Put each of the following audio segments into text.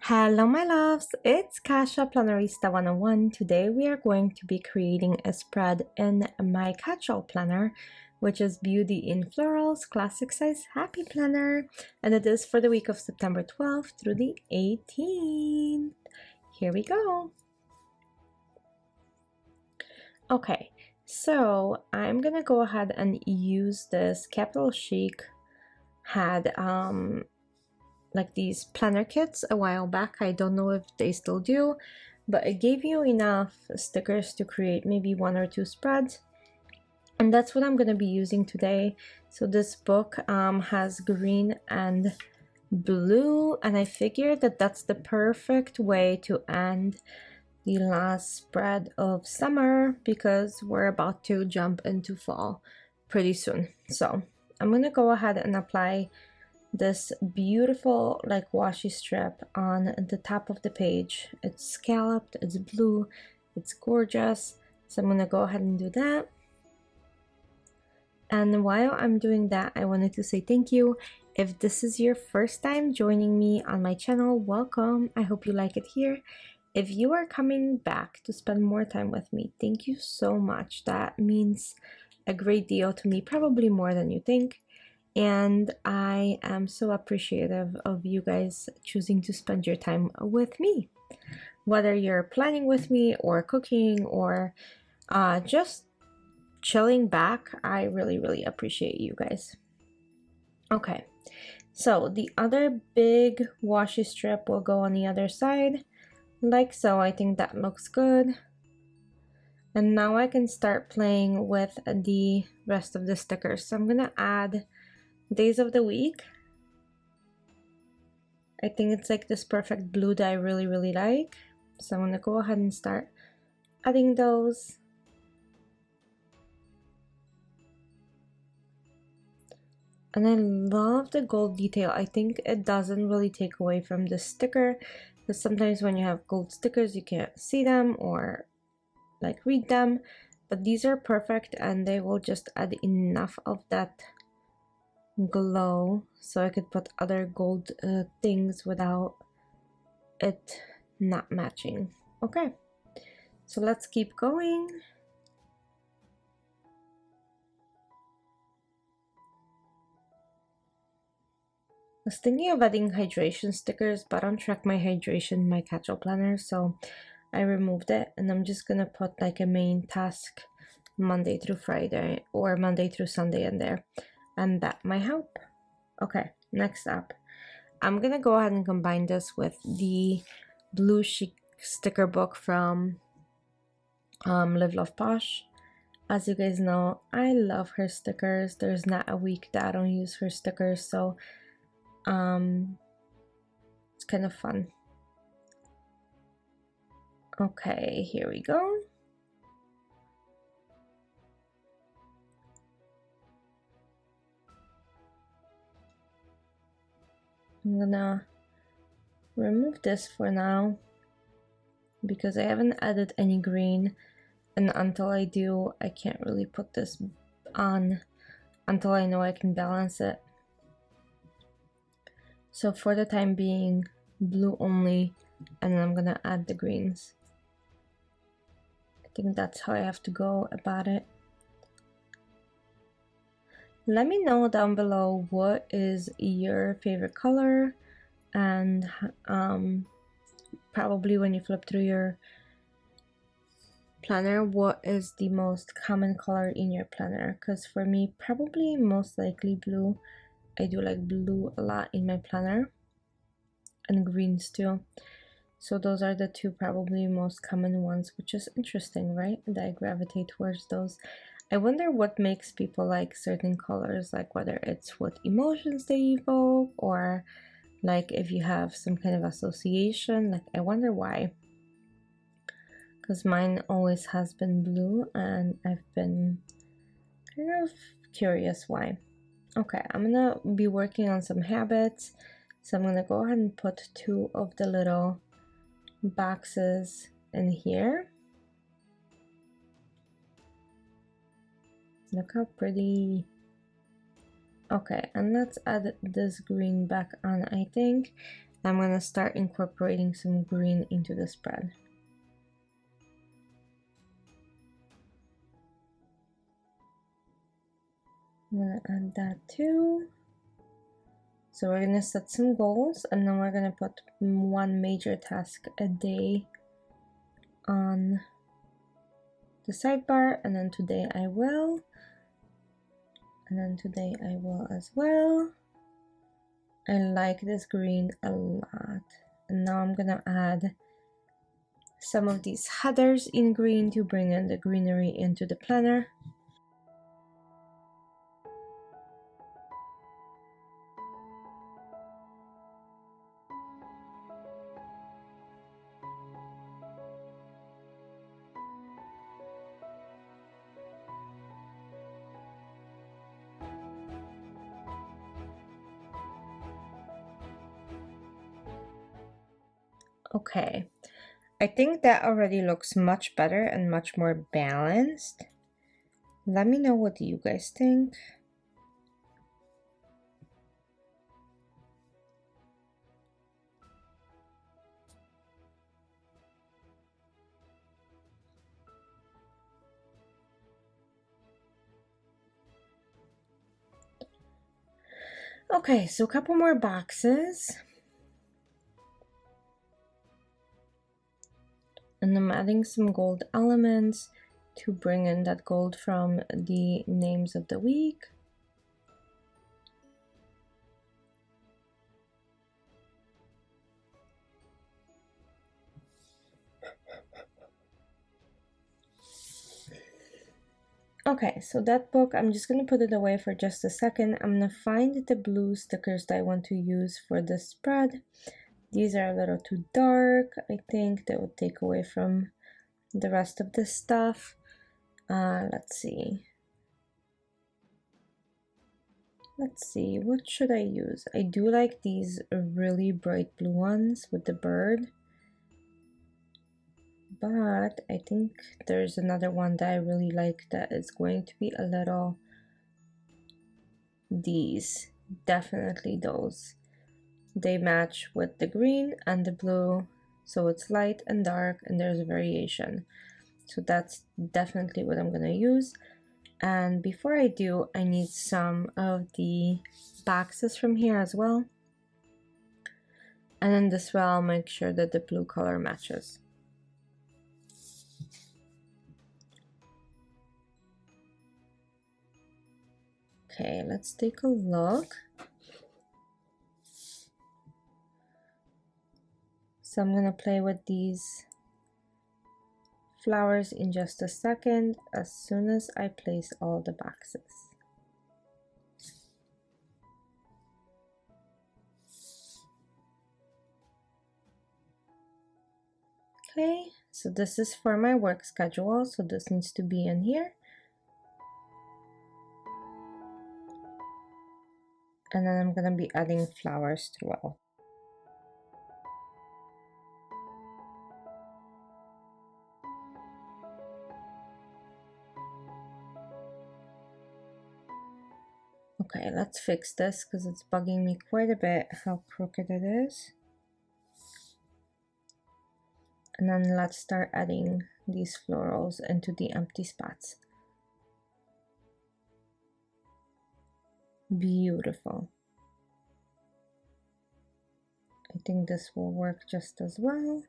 Hello my loves, it's Kasha Plannerista 101. Today we are going to be creating a spread in my catch-all planner, which is Beauty in Florals Classic Size Happy Planner, and it is for the week of September 12th through the 18th. Here we go. Okay, so I'm gonna go ahead and use this Capital Chic had like these planner kits a while back. I don't know if they still do, but it gave you enough stickers to create maybe one or two spreads, and that's what I'm going to be using today. So this book has green and blue, and I figured that that's the perfect way to end the last spread of summer because we're about to jump into fall pretty soon. So I'm going to go ahead and apply this beautiful like washi strip on the top of the page. It's scalloped, it's blue, it's gorgeous. So I'm gonna go ahead and do that. And while I'm doing that, I wanted to say thank you. If this is your first time joining me on my channel, welcome. I hope you like it here. If you are coming back to spend more time with me, thank you so much. That means a great deal to me, probably more than you think. And I am so appreciative of you guys choosing to spend your time with me. Whether you're planning with me or cooking or just chilling back, I really appreciate you guys. Okay, so the other big washi strip will go on the other side, like so. I think that looks good. And now I can start playing with the rest of the stickers. So I'm gonna add days of the week. I think it's like this perfect blue that I really like. So I'm gonna go ahead and start adding those. And I love the gold detail. I think it doesn't really take away from the sticker, because sometimes when you have gold stickers you can't see them or like read them, but these are perfect and they will just add enough of that glow so I could put other gold things without it not matching. Okay, so let's keep going. I was thinking of adding hydration stickers, but I don't track my hydration in my catch-all planner, so I removed it, and I'm just gonna put like a main task Monday through Friday or Monday through Sunday in there, and that might help. Okay, next up, I'm gonna go ahead and combine this with the Blue Chic sticker book from Live Love Posh. As you guys know, I love her stickers. There's not a week that I don't use her stickers, so it's kind of fun. Okay, here we go. I'm gonna remove this for now because I haven't added any green, and until I do, I can't really put this on until I know I can balance it. So for the time being, blue only, and then I'm gonna add the greens. I think that's how I have to go about it. Let me know down below what is your favorite color, and probably when you flip through your planner, what is the most common color in your planner? Because for me, probably most likely blue. I do like blue a lot in my planner, and greens too. So those are the two probably most common ones, which is interesting, right? That I gravitate towards those. I wonder what makes people like certain colors, like whether it's what emotions they evoke, or like if you have some kind of association. Like I wonder why, because mine always has been blue, and I've been kind of curious why. Okay, I'm gonna be working on some habits, so I'm gonna go ahead and put two of the little boxes in here. Look how pretty. Okay, and let's add this green back on, I think. I'm gonna start incorporating some green into the spread. I'm gonna add that too. So we're gonna set some goals, and then we're gonna put one major task a day on the sidebar, and then today I will, and then today I will as well. I like this green a lot. And now I'm gonna add some of these headers in green to bring in the greenery into the planner. Okay, I think that already looks much better and much more balanced. Let me know what you guys think. Okay, so a couple more boxes. And I'm adding some gold elements to bring in that gold from the names of the week. Okay, so that book, I'm just gonna put it away for just a second. I'm gonna find the blue stickers that I want to use for the spread. These are a little too dark. I think they would take away from the rest of the stuff. Let's see. What should I use? I do like these really bright blue ones with the bird. But I think there's another one that I really like that is going to be a little, these, definitely those. They match with the green and the blue, so it's light and dark and there's a variation. So that's definitely what I'm gonna use. And before I do, I need some of the boxes from here as well. And then this way I'll make sure that the blue color matches. Okay, let's take a look. So I'm gonna play with these flowers in just a second as soon as I place all the boxes. Okay, so this is for my work schedule, so this needs to be in here. And then I'm gonna be adding flowers throughout. Okay, let's fix this because it's bugging me quite a bit how crooked it is. And then let's start adding these florals into the empty spots. Beautiful. I think this will work just as well.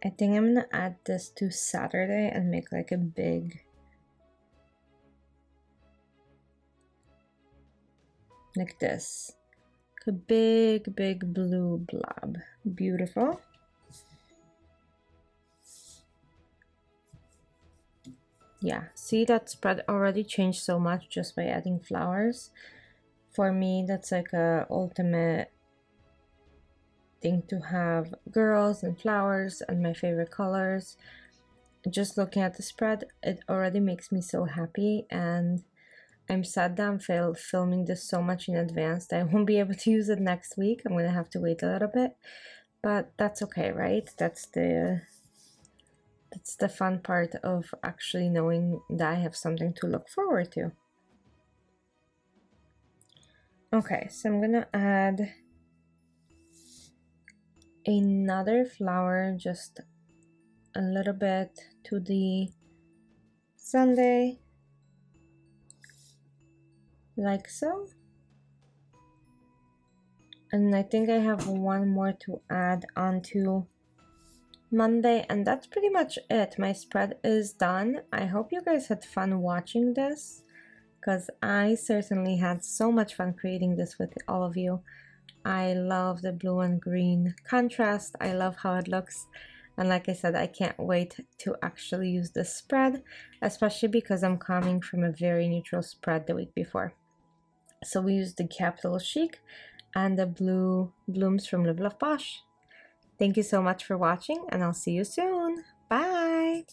I think I'm gonna add this to Saturday and make like a big, like this, a big blue blob. Beautiful. Yeah, see, that spread already changed so much just by adding flowers. For me, that's like a ultimate thing to have, girls and flowers and my favorite colors. Just looking at the spread, it already makes me so happy, and I'm sad that I'm filming this so much in advance that I won't be able to use it next week. I'm gonna have to wait a little bit, but that's okay, right? That's the That's the fun part of actually knowing that I have something to look forward to. Okay, so I'm gonna add another flower, just a little bit to the Sunday, like so. And I think I have one more to add onto Monday, and that's pretty much it. My spread is done. I hope you guys had fun watching this, because I certainly had so much fun creating this with all of you. I love the blue and green contrast. I love how it looks. And like I said, I can't wait to actually use this spread, especially because I'm coming from a very neutral spread the week before. So we used the Capital Chic and the blue blooms from Live Love Bosch. Thank you so much for watching, and I'll see you soon. Bye!